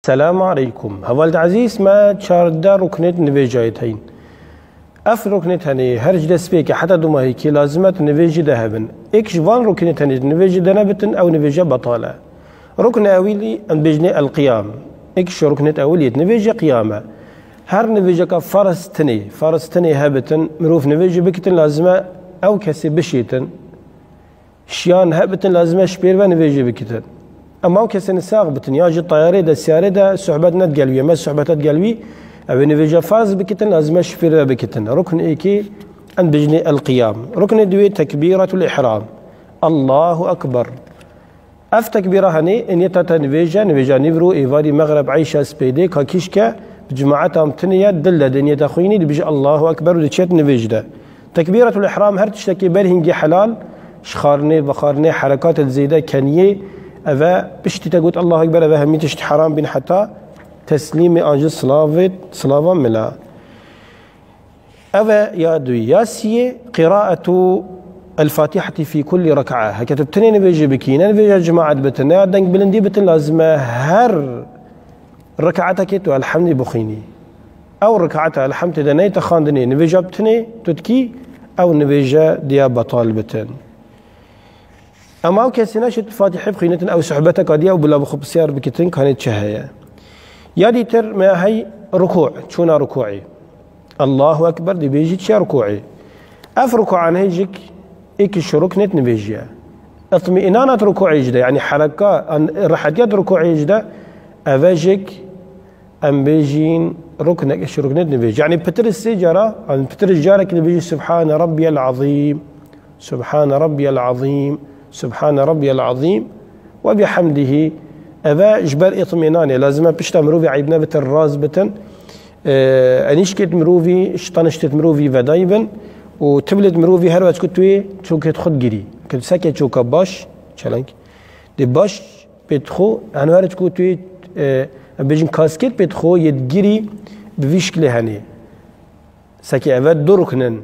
السلام عليكم. هوالد عزيز ما چارده ركنت نویجایت هین. اف ركنت هني هرج دست بيك حتى دوما هيك لازمت نویج دهبن. اكش وان ركنت هني نویج دنبتن او نویج بطالة. ركن اولي ان بجني القيام. اكش ركنت اولي نویج قيامة. هر نویج فرستني هبتن مروف نویج بكتن لازمه او كسي بشيتن. شيان هبتن لازمه شبير و نویج بكتن. اما او كسي نساق بتن ياجي الطياري دا السياري دا صحبت ندقلوية ما صحبت ندقلوي او نویجا فاز بكتن لازم شفير بكتن. ركن ايكي ان بجني القيام. ركن دوي تكبيرة الإحرام. الله أكبر. اف تكبيرة هني ان يتتا نویجا نبرو ايواري مغرب عيشة سبيدي كاكيشكا بجماعتها امتنية دلة دنيا تخويني دي بيجي الله أكبر ودي تشيت نويجدا. تكبيرة الإحرام هر تشتكي برهنجي حلال شخارني بخارني حركات الزيدة كانيه أفا بشتي تقول الله أكبر أفا همي تشت حرام بين حتى تسليم أنجل صلافة ملا أفا يا دوي ياسية قراءة الفاتحة في كل ركعة هكتبتني نبيجي بكينا نبيجي جماعة بتنا دنك بلندي بتن لازم هر ركعتك والحمد بخيني أو ركعتها الحمد دني تخاندني نبيجا بتني تتكي أو نبيجا ديا بطال بتن أما أو كسيناشت فاتحة بخينتن أو صحبتك ديا وبلا بخب سيار بكتن كانت شهية يادي تر ما هي ركوع شونا ركوعي الله أكبر دي بيجي تشي ركوعي أف ركوع عن هيجك إيكش ركنت نبيجيا اطمئنانة ركوعي جدا يعني حركة رحجات ركوعي جدا أفاجك أم بيجين ركنك إيش ركنت نبيجي يعني بتر السجارة عن بتر الجارك اللي بيجي سبحان ربي العظيم سبحان ربي العظيم سبحان ربي العظيم وبحمده أبا جبر اطمئناني لازم بشتا مروفي عيبنا بتر الراس بتن أنيشكت مروفي اشتنشتت مروفي فدايبن وتبلد مروفي هروات كتوي تشوكت خد جري كنت ساكت شوكا باش چلنك دي باش بتخو هنوارت كتوي بيجن كاسكت بتخو يدجري بفيشكل هني ساكي أبد دو ركنن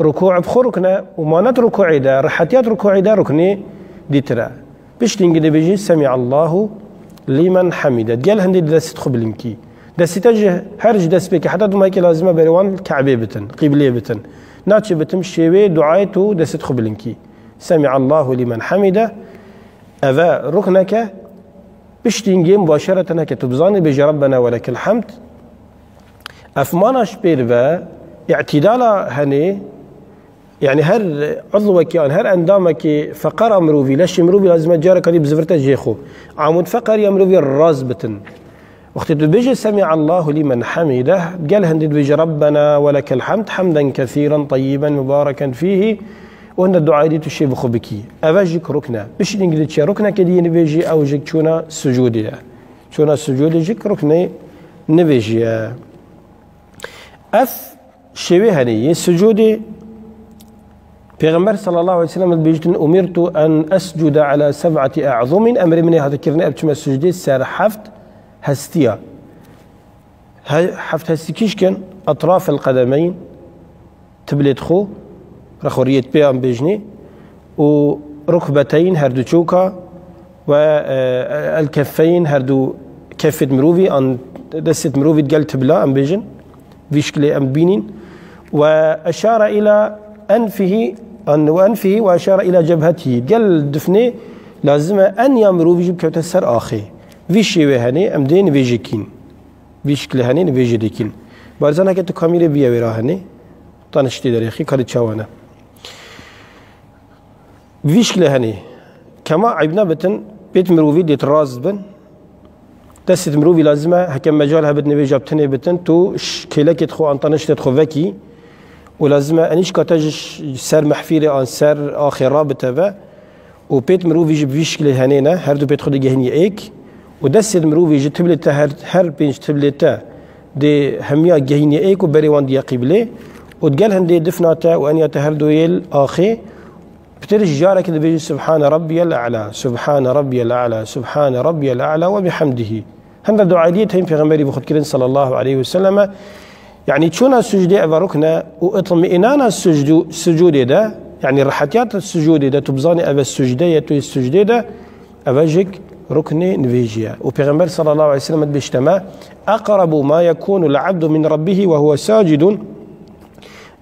ركوع بخو ركنه ومانات ركوعي ده رحتيات ركوعي ده ركني دي ترى بيش تنجد بيجي سمع الله لمن حمده قال هندي دست خبلنكي دست تجه هرج دست بك حتى ما يكي لازمه بروان الكعبه بتن قبليه بتن ناتش بتم شيوي دعايته دست خبلنكي سمع الله لمن حمده أذا ركنك بشتينجي مباشرة هكا تبزاني بيجي ربنا ولك الحمد أفماناش بيرفا اعتدالا هني يعني هر عضوك يعني هر اندامك فقر امروفي ليش امروفي لازم جارك هذه بزفرته جيخو عمود فقر يمروفي الراس بتن وقت بيجي سمع الله لمن حمده قال هندي بيجي ربنا ولك الحمد حمدا كثيرا طيبا مباركا فيه وان الدعاء دي تشي بخبكي افاجيك ركنه مش انجليزي ركنه كدي نبيجي او جيك شونا سجودي شونا سجودي جيك ركنه نبيجي اف شوي هني سجودي پیغمبر صلى الله عليه وسلم بيجتن أمرت أن أسجد على 7 أعظم أمر مني هذا كرنا أبتم السجدي سار حفت هستيا حفت هستيكيش كان أطراف القدمين تبلت خو رخورية بيام بيجني وركبتين هردو تشوكا والكفين هردو كفت مروفي أن دست مروفي تقل تبلا أم بيجن بيشكلي أم بينين وأشار إلى أنفه وأشار إلى جبهته قال دفني لازم أن يمرو بيجيب كوتسر آخي فيشي وهني أمدين فيجيكين فيشكل هني فيجيكين بارزانا كتو كاميري بيا وراهني طانشتي دريخي كاري تشاوانا فيشكل هني كما عيبنا بتن بيت مروفي ديت راز بن دست مروفي لازمة هكا مجالها بتن فيجابتني بتن تو كيلك تخو أنطانشت تخو فاكي ولازم أنيش كاتجش سر محفيري عن سر آخر رابطة با وبيت مروفي جب فيشكل هنينا هردو بيت خدي جهني ايك ودست مروفي جب تبلتا هر بينج تبلتا دي هميا جهني ايك وبريوان دي قبله وتقال هندي دفناتا وأن يتهردو يل آخي بترج جارك اللي بيجي سبحان ربي الأعلى سبحان ربي الأعلى سبحان ربي الأعلى وبحمده هند دعائية هم في غمري بخد كرين صلى الله عليه وسلم يعني تشونا السجدة أبا ركنا واطمئنان السجود ده يعني رحتيات السجود ده تبزاني أبا السجدة يتوي السجدة ده أبا جيك ركن نفيجيا. وبيغمبر صلى الله عليه وسلم بيجتمع أقرب ما يكون العبد من ربه وهو ساجد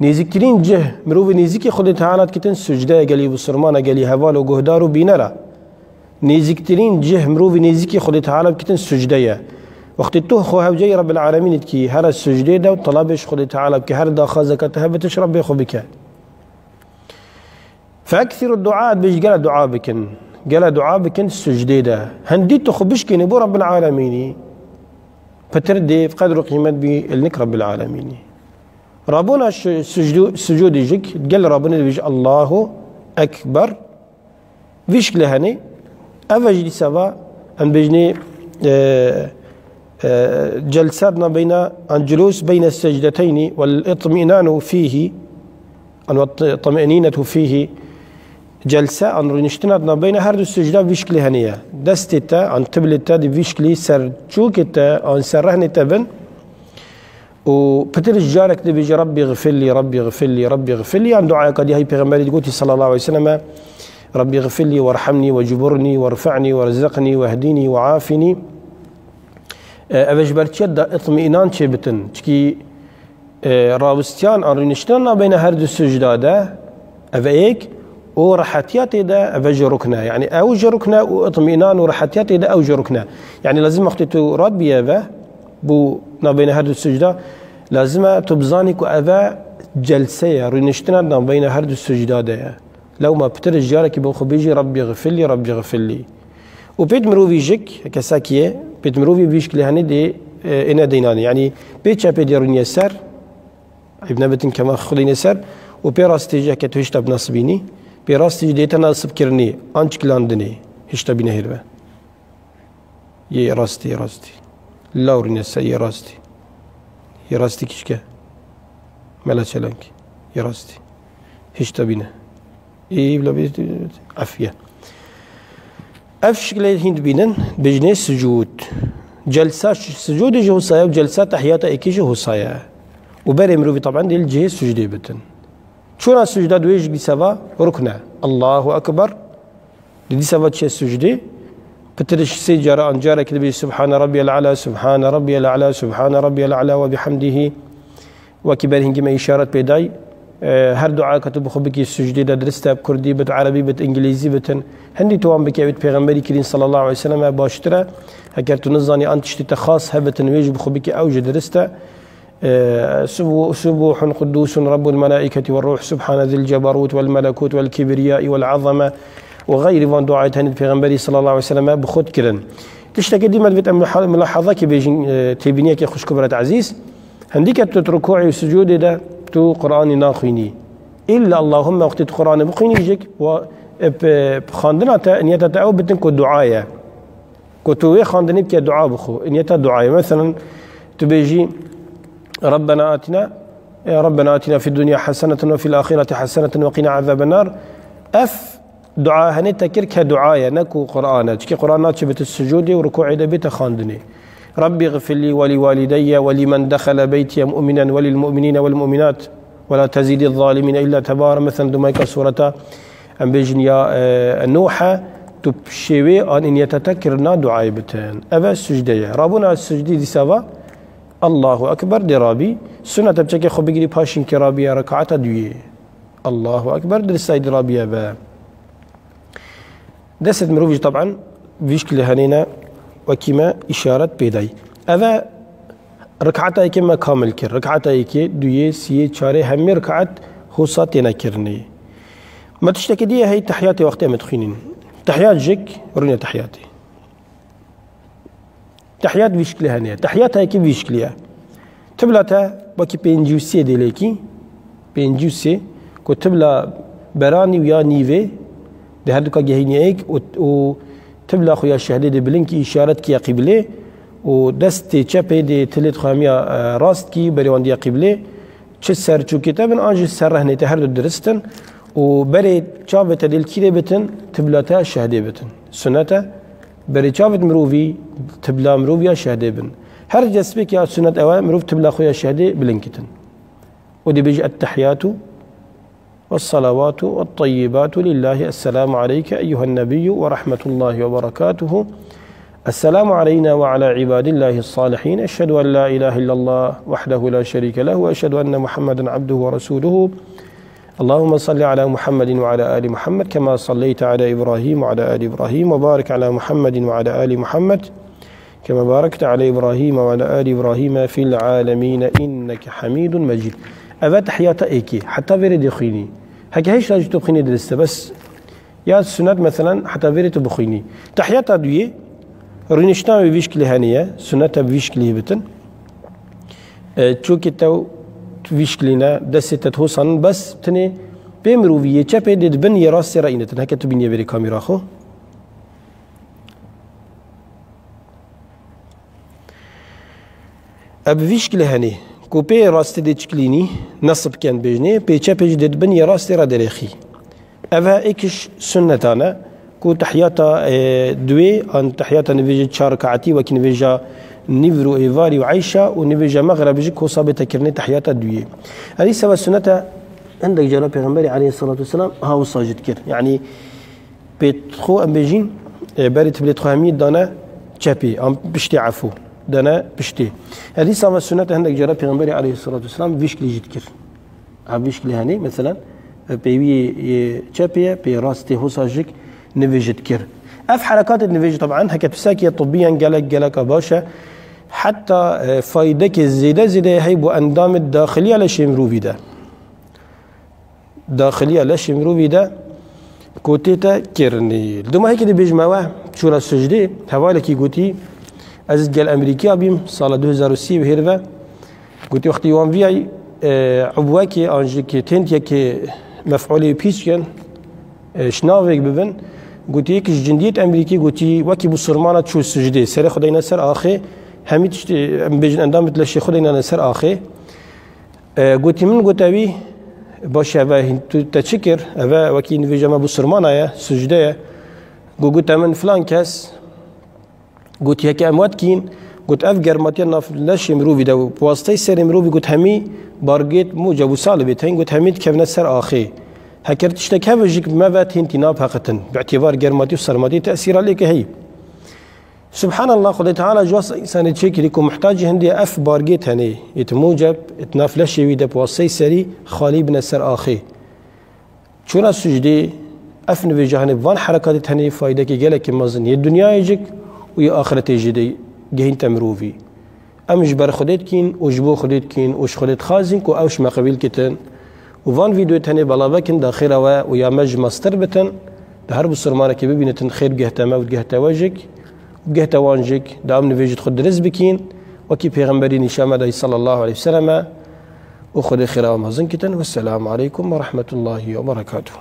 نيزكترين جه مروف نيزكي خد تعالى كتن سجدة قالي بصرمانة قالي هوال وجهدار وبينرا نيزكترين جه مروف نيزكي خد تعالى كتن سجدة وقت التوه خوها بجي رب العالمين كي هر السجدة ده وطلبش خد تعالى بك هر دا خازكتها بتشرب بيخو بك فأكثر الدعاء بيش قال دعاء بكن قال دعاء بكن السجدة ده هنديت تخبش كني بو رب العالمين فتردي بقدر قيمة بالنك رب العالمين ربنا السجود يجيك قال ربنا بيجي الله أكبر فيش لهني أفجلي سوا أن بيجني جلساتنا بين الجلوس بين السجدتين والاطمئنان فيه الطمأنينة فيه جلسة أن رنشتنا بين هردو السجدة فيشكلي هنية دستتا عن تبلتا دي فيشكلي سر شوكتا أن سرهني تبن وبتر جارك دي بيجي ربي اغفر لي ربي اغفر لي ربي اغفر لي عن دعاء قد هي بيغمبري تقولي صلى الله عليه وسلم ربي اغفر لي وارحمني وجبرني وارفعني وارزقني واهديني وعافني أفش برتشد اطمئنان شبتن تشكي راوستيان أن رنشتنا بين هردو السجدة ده أفايك ورحاتيات ده أفج ركنا يعني أوج ركنا واطمئنان ورحاتيات ده أوج ركنا يعني لازم وقت ربي أفا بو بين هردو السجدة لازم تبزانك وأفا جلسة رنشتنا بين هردو السجدة ده لو ما بتر جارك بخو بيجي ربي اغفر لي ربي اغفر لي وبيت مروفي جيك كساكيه بيت مروفي بيشك لهني دي إنا ديناني يعني بيت شابي ديرون يسار ابن بتن كما خلين يسار وبيراستي جا كتوشتا بنصبيني بيراستي ديتا ناصب كرني أنش كلاندني هشتا بينا هيربا راستي لاورين يسار راستي كشكا ملا شلانك راستي هشتا بينا بلا بيت عفية أفشكل هند بينن بجنة سجود جلسة سجود جو صايا وجلسة تحيات إيكي جو صايا وبري مروي طبعا دي الجهة سجدة بتن شو السجدة دويج دي سوا ركنا الله أكبر دي سوا تشي سجدة بترش سيجارة أنجارة كده سبحان ربي الأعلى سبحان ربي الأعلى سبحان ربي الأعلى وبحمده وكبر هنجي إشارة بيداي هر دعاء كتب خبكي السجدة درستها بكردي بت عربي بت إنجليزي بتن هندي توام بكي بت پیغمبري كريم صلى الله عليه وسلم باشترا هكر تنظاني أنت شتي خاص هبتن ويج بخبكي أوج درستها سبوح قدوس رب الملائكة والروح سبحان ذي الجبروت والملكوت والكبرياء والعظمة وغير من دعاء هند پیغمبري صلى الله عليه وسلم بخود كرن تشتكي ديما بت ملاحظة كي بيجين تبينيه كي خوش كبرت عزيز هنديك تتركوعي وسجود ده تو قرآن ناخيني إلا اللهم وقت القرآن بقيني يجيك و بخاندنا نيتا تعو بتن كو دعاية كتوي خاندني بك دعاء بخو نيتا دعاية مثلا تبيجي ربنا آتنا في الدنيا حسنة وفي الآخرة حسنة وقنا عذاب النار دعاء هنيتا كيرك دعاية نكو قرآن تشكي قرآنات بت السجود وركوع بيت خاندني ربي اغفر لي ولوالدي ولمن دخل بيتي مؤمنا وللمؤمنين والمؤمنات ولا تزيد الظالمين إلا تبارا مثلا دميك سورة أم بجنيا النوحة تبشيوي أن يتتكرنا دعاء بتان أبا السجدية رابنا السجدي دي سوا الله أكبر دي رابي سنة تبشكي خب بيجري باشين كرابية ركعة دوية الله أكبر دي السيد رابية با دست مروفي طبعا بيشكل هنينا وكما إشارة بيداي أذا ركعتها كما كامل كر ركعتها كي دوية سية شاري هم ركعت خصات ينكرني ما تشتكي دي هي تحياتي وقتها مدخينين تحيات جيك ورنيا تحيات بيشكلها هنيا تحياتها كي بيشكلها تبلتها وكي بينجوسي ديليكي بينجوسي كو تبلا براني ويا نيفي ده هردوكا جهيني ايك و تبلا خويا الشهدي دي بلنكي إشارت كي قبله ودستي چپه دي تلت خامية راست كي بريوان دي قبله چه سر چو كتابن آنج سر رهنه تهردو درستن وبري چاوة دل كيري بتن تبلاتا الشهدي بتن سنة بري چاوة مروفي تبلا مروفيا شهدي بن هر جسبك يا سنة اوان مروف تبلا خويا الشهدي بلنكتن ودي بيجي التحيات والصلوات والطيبات لله. السلام عليك أيها النبي ورحمة الله وبركاته. السلام علينا وعلى عباد الله الصالحين. أشهد أن لا إله إلا الله وحده لا شريك له وأشهد أن محمدا عبده ورسوله. اللهم صل على محمد وعلى آل محمد كما صليت على إبراهيم وعلى آل إبراهيم، وبارك على محمد وعلى آل محمد كما باركت على إبراهيم وعلى آل إبراهيم في العالمين إنك حميد مجيد. أبا تحيات إيكي حتى بريد يخيني هكا هيش لاجي تبخيني درسته، بس يا السنة مثلا حتى بريد تبخيني تحيات دوية رينشتان بيشكل هانية سنة بيشكل بتن تشوكي تو بيشكلنا دستة توصن بس تني بمروفية شابه دد بني راس رأينا هكا تبيني بري كاميرا خو أب بيشكل هاني كو بي راس دد شكليني نصب كان بيجني بي شابه دد بني راس را دريخي أبها إكش سنتانا كو تحياتا دوي أن تحياتا نفيجة شاركعتي وكي نفيجة نيفرو إيفاري وعيشة ونفيجة مغرب جيك هو صابت كرني تحياتا دوي. هذه سبب السنة عندك جلال بيغمبري عليه الصلاة والسلام هاو صاجد كر يعني بيتخو أم بيجين بارت بلتخو هميد دانا تشابي أم بشتي عفو دانا بشتي. هذه سبب السنة عندك جلال بيغمبري عليه الصلاة والسلام بيشكلي جد كر عم بيشكلي هاني مثلا بيوي تشابي بي راستي هو صاجك نفيجت كر. اف حركات النفيج طبعا هكا تساكي طبيا قالك باشا حتى فايدك زيادة هيبو اندام الداخلية لشمروفي ده داخلية لشمروفي ده كوتيتا كيرني دوما هيك دي بيجمعوه شورى السجدي هوالكي قوتي عزيز قال امريكا بيم صالة 2006 بهيرفا قوتي وقتي وان فياي عبواكي انجيكي تنتيكي مفعولي بيسكن شنافك ببن قلتي كش جندية أمريكي قلتي وكي بصرمانة تشو السجدي سر خدينا سر آخي هميت بيجن أندام تلاشي خدينا سر آخي قلتي من قلت أبي باش أبا تشكر أبا وكي نفيجا ما بصرمانة يا سجدي قلت من فلان كاس قلتي هكي أموات كين قلت أفجر ماتينا لاشي مروفي ده بواسطي سر مروفي قلت همي بارجيت موجب وصالبت هين قلت هميت كفنا سر آخي هكرت اشتك هفجك ما بات انتناب حقا باعتبار جرماتي وصرماتي تأثير عليك هي سبحان الله خدي تعالى جواس إنسان تشيك لكم محتاج هندي أف بارجيت هني يتموجب اتنافلش يويدا بوصي سري خالي بن سر آخي شونا السجدي أف نفيجا هني بوان حركات هني فايدة كي جالك مازن الدنيا يجيك ويا آخرة يجدي جهين تمروفي أمش بر خديت كين وجبو خديت كين وش خديت خازن كو أوش ما قبيل كتن وفان فيديو تاني بلابكن داخله ويا مج ماستر بتن دهرب السرمانة كي ببينتن خير جهتا ما وجهتا وجهك وجهتا وانجك دام نفيجت خد رزبكين وكي بيغمبري نشامة صلى الله عليه وسلم وخد خير ومهزن كتن. والسلام عليكم ورحمة الله وبركاته.